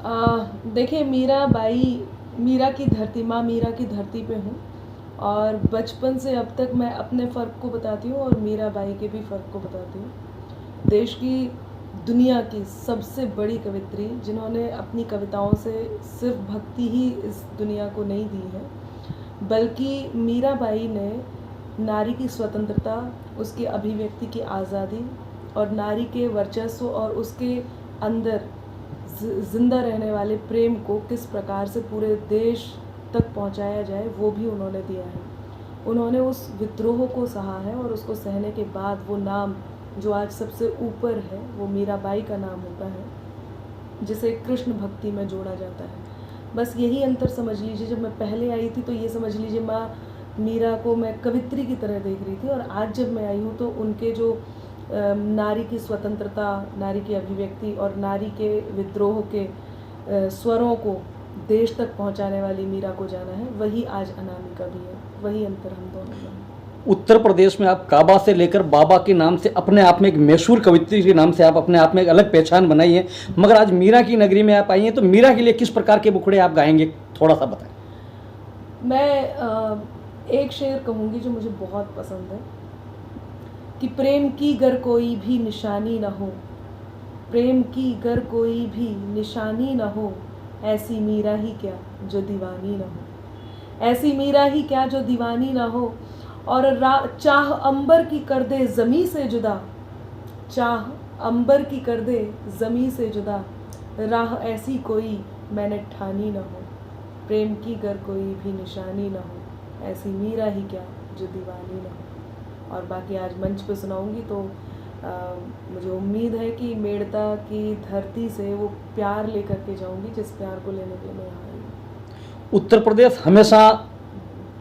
देखिए, मीरा की धरती, माँ मीरा की धरती पे हूँ। और बचपन से अब तक मैं अपने फ़र्क को बताती हूँ और मीराबाई के भी फ़र्क को बताती हूँ। देश की, दुनिया की सबसे बड़ी कवित्री, जिन्होंने अपनी कविताओं से सिर्फ भक्ति ही इस दुनिया को नहीं दी है, बल्कि मीराबाई ने नारी की स्वतंत्रता, उसकी अभिव्यक्ति की आज़ादी और नारी के वर्चस्व और उसके अंदर जिंदा रहने वाले प्रेम को किस प्रकार से पूरे देश तक पहुंचाया जाए, वो भी उन्होंने दिया है। उन्होंने उस विद्रोह को सहा है और उसको सहने के बाद वो नाम जो आज सबसे ऊपर है, वो मीराबाई का नाम होता है, जिसे कृष्ण भक्ति में जोड़ा जाता है। बस यही अंतर समझ लीजिए, जब मैं पहले आई थी तो ये समझ लीजिए माँ मीरा को मैं कवित्री की तरह देख रही थी, और आज जब मैं आई हूँ तो उनके जो नारी की स्वतंत्रता, नारी की अभिव्यक्ति और नारी के विद्रोह के स्वरों को देश तक पहुंचाने वाली मीरा को जाना है, वही आज अनामिका भी है। वही अंतर हम दोनों में है। उत्तर प्रदेश में आप काबा से लेकर बाबा के नाम से अपने आप में एक मशहूर कवित्री के नाम से आप अपने आप में एक अलग पहचान बनाई है, मगर आज मीरा की नगरी में आप आई हैं, तो मीरा के लिए किस प्रकार के मुखड़े आप गाएंगे, थोड़ा सा बताएं। मैं एक शेर कहूँगी जो मुझे बहुत पसंद है कि प्रेम की गर कोई भी निशानी न हो, प्रेम की गर कोई भी निशानी न हो, ऐसी मीरा ही क्या जो दीवानी न हो, ऐसी मीरा ही क्या जो दीवानी न हो। और चाह अंबर की कर दे ज़मी से जुदा, चाह अंबर की कर दे ज़मी से जुदा, राह ऐसी कोई मैंने ठानी न हो, प्रेम की गर कोई भी निशानी न हो, ऐसी मीरा ही क्या जो दीवानी न हो। और बाकी आज मंच पे सुनाऊंगी तो मुझे उम्मीद है कि मेड़ता की धरती से वो प्यार लेकर के जाऊंगी, जिस प्यार को लेने के लिए मैं यहाँ आई हूँ। उत्तर प्रदेश हमेशा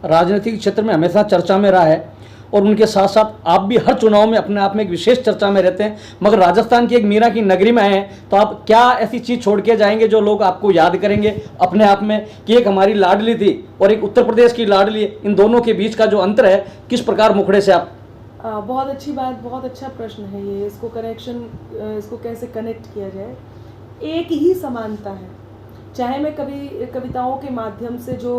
राजनीतिक क्षेत्र में हमेशा चर्चा में रहा है, और उनके साथ साथ आप भी हर चुनाव में अपने आप में एक विशेष चर्चा में रहते हैं, मगर राजस्थान की एक मीरा की नगरी में आए हैं, तो आप क्या ऐसी चीज़ छोड़ के जाएंगे जो लोग आपको याद करेंगे अपने आप में, कि एक हमारी लाडली थी और एक उत्तर प्रदेश की लाडली, इन दोनों के बीच का जो अंतर है, किस प्रकार मुखड़े से आप। बहुत अच्छी बात, बहुत अच्छा प्रश्न है ये। इसको कैसे कनेक्ट किया जाए। एक ही समानता है, चाहे मैं कविताओं के माध्यम से जो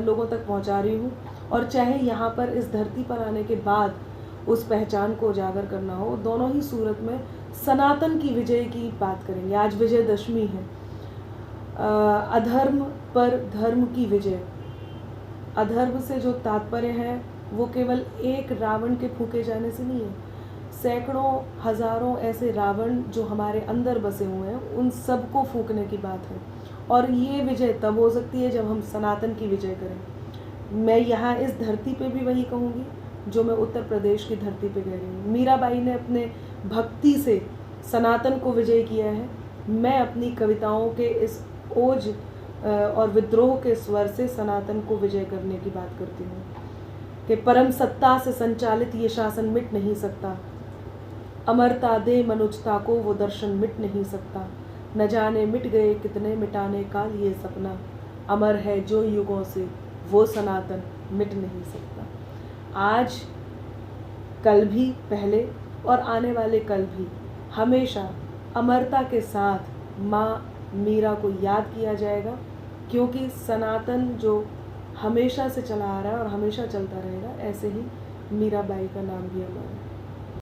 लोगों तक पहुंचा रही हूँ, और चाहे यहाँ पर इस धरती पर आने के बाद उस पहचान को उजागर करना हो, दोनों ही सूरत में सनातन की विजय की बात करेंगे। आज विजयदशमी है, अधर्म पर धर्म की विजय। अधर्म से जो तात्पर्य है वो केवल एक रावण के फूके जाने से नहीं है, सैकड़ों हजारों ऐसे रावण जो हमारे अंदर बसे हुए हैं, उन सबको फूकने की बात है। और ये विजय तब हो सकती है जब हम सनातन की विजय करें। मैं यहाँ इस धरती पे भी वही कहूँगी जो मैं उत्तर प्रदेश की धरती पे कह रही हूँ। मीराबाई ने अपने भक्ति से सनातन को विजय किया है। मैं अपनी कविताओं के इस ओज और विद्रोह के स्वर से सनातन को विजय करने की बात करती हूँ कि परम सत्ता से संचालित ये शासन मिट नहीं सकता, अमरता दे मनुजता को वो दर्शन मिट नहीं सकता, न जाने मिट गए कितने मिटाने का ये सपना, अमर है जो युगों से वो सनातन मिट नहीं सकता। आज, कल भी, पहले और आने वाले कल भी हमेशा अमरता के साथ माँ मीरा को याद किया जाएगा, क्योंकि सनातन जो हमेशा से चला आ रहा है और हमेशा चलता रहेगा, ऐसे ही मीराबाई का नाम भी अमर है।